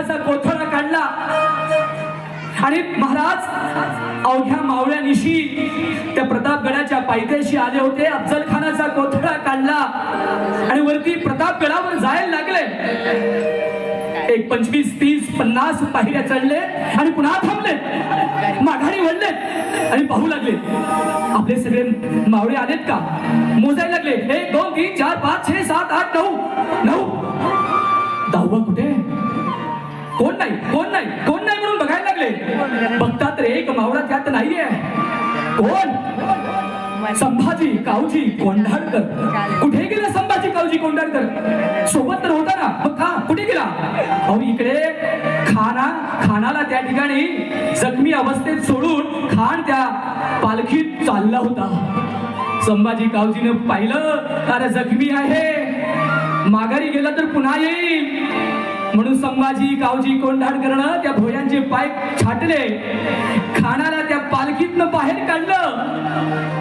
खानाचा कोथळा काढला आणि महाराज अवघ्या मावळ्यानिशी त्या प्रतापगडाच्या पायथ्याशी आले होते. अफजल खानाचा कोथळा काढला आणि वरती प्रतापगडावर जायला लागले. एक 25, 30, 50 पायऱ्या चढले आणि पुन्हा थांबले, माघारी वळले आणि पाहू लागले आपले सगळे मावळे आलेत का. मोजायला लागले 1, 2, 3, 4, 5, 6, 7, 8, 9. 10वा कुठे? कोण नाही कोण नाही कोण नाही म्हणून बघायला लागले. बघतात रे एक मावळा त्यात नाहीये. कोण? संभाजी कावजी कोंढाळकर. कुठे गेला संभाजी कावजी कोंढाळकर? सोबत तर होता ना, मग का कुठे गेला? अहो इकडे खानाला त्या ठिकाणी जखमी अवस्थेत सोडून खान त्या पालखीत चालला होता. संभाजी कावजीने पाहिलं, अरे जखमी आहे, माघारी गेला तर पुन्हा येईल म्हणून संभाजी कावजी कोंढाळकरनं त्या भोयांचे पाय छाटले, खानाला त्या पालखीतनं बाहेर काढलं.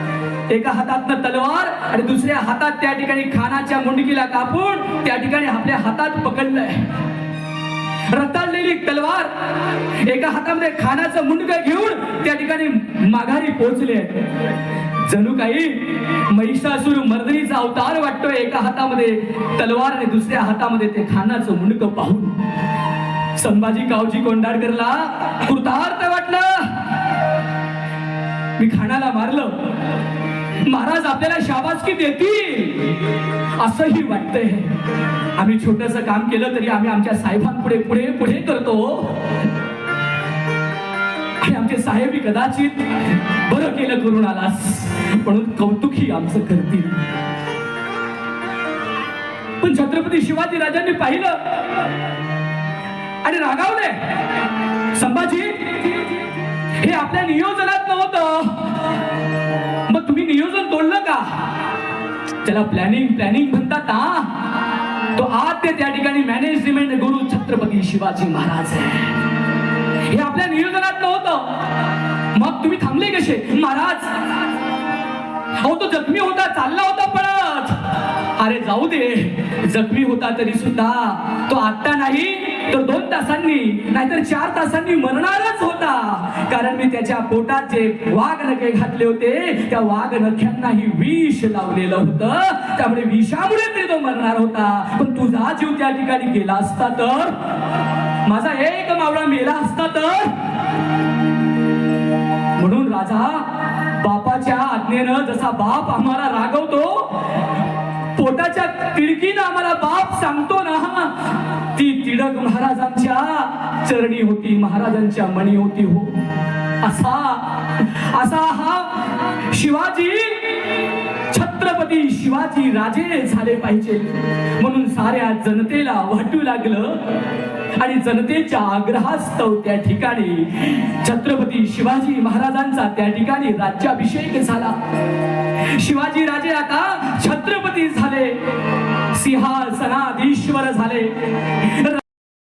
एका हातातनं तलवार आणि दुसऱ्या हातात त्या ठिकाणी खानाच्या मुंडकीला कापून त्या ठिकाणी आपल्या हातात पकडलंय. रताळलेली तलवार एका हातामध्ये खानाचं मुंडकं घेऊन त्या ठिकाणी माघारी पोहोचले. जणू काही महिषासुर मर्दिनीचा अवतार वाटतोय. एका हातामध्ये तलवार आणि दुसऱ्या हातामध्ये ते खानाचं मुंडकं पाहून संभाजी कावजी कोंढाळकरला कृतार्थ वाटलं. मी खानाला मारलं, महाराज आपल्याला शाबासकी देतील असंही वाटतंय. आम्ही छोटंसं काम केलं तरी आम्ही आमच्या साहेबांपुढे पुढे पुढे करतो आणि आमचे साहेबी कदाचित बरं केलं करून आलास म्हणून कौतुकही आमचं करतील. पण छत्रपती शिवाजी राजांनी पाहिलं आणि रागावले. संभाजी हे आपल्या नियोजनात नव्हतं, मग तुम्ही नियोजन तोडलं का? त्याला प्लॅनिंग म्हणतात ना. तो आद्य त्या ठिकाणी मॅनेजमेंट गुरु छत्रपती शिवाजी महाराज आहे. हे आपल्या नियोजनात नव्हतं, मग तुम्ही थांबले कसे? महाराज अहो तो जखमी होता, चालला होता पळत. अरे जाऊ दे, जखमी होता तरी सुद्धा तो आता नाही तर 2 तासांनी नाहीतर 4 तासांनी मरणारच होता. कारण मी त्याच्या पोटात जे वाघ नखे घातले होते त्या वाघ नख्यांनाही विष लावलेलं होतं. त्यामुळे विषामुळे तरी तो मरणार होता. पण तुझा जीव त्या ठिकाणी गेला असता तर, माझा एक मावळा मेला असता तर. म्हणून राजा बापाच्या आज्ञेनं जसा बाप आम्हाला रागवतो, पोटाच्या तिडकीनं आम्हाला बाप सांगतो ना, ती तिडक महाराजांच्या चरणी होती, महाराजांच्या मणी होती. हो असा हा शिवाजी, छत्रपती शिवाजी राजे झाले पाहिजे म्हणून साऱ्या जनतेला वाटू लागलं आणि जनतेच्या आग्रहास्तव त्या ठिकाणी छत्रपती शिवाजी महाराजांचा त्या ठिकाणी राज्याभिषेक झाला. शिवाजी राजे आता छत्रपती झाले, सिंहासनाधीश्वर झाले.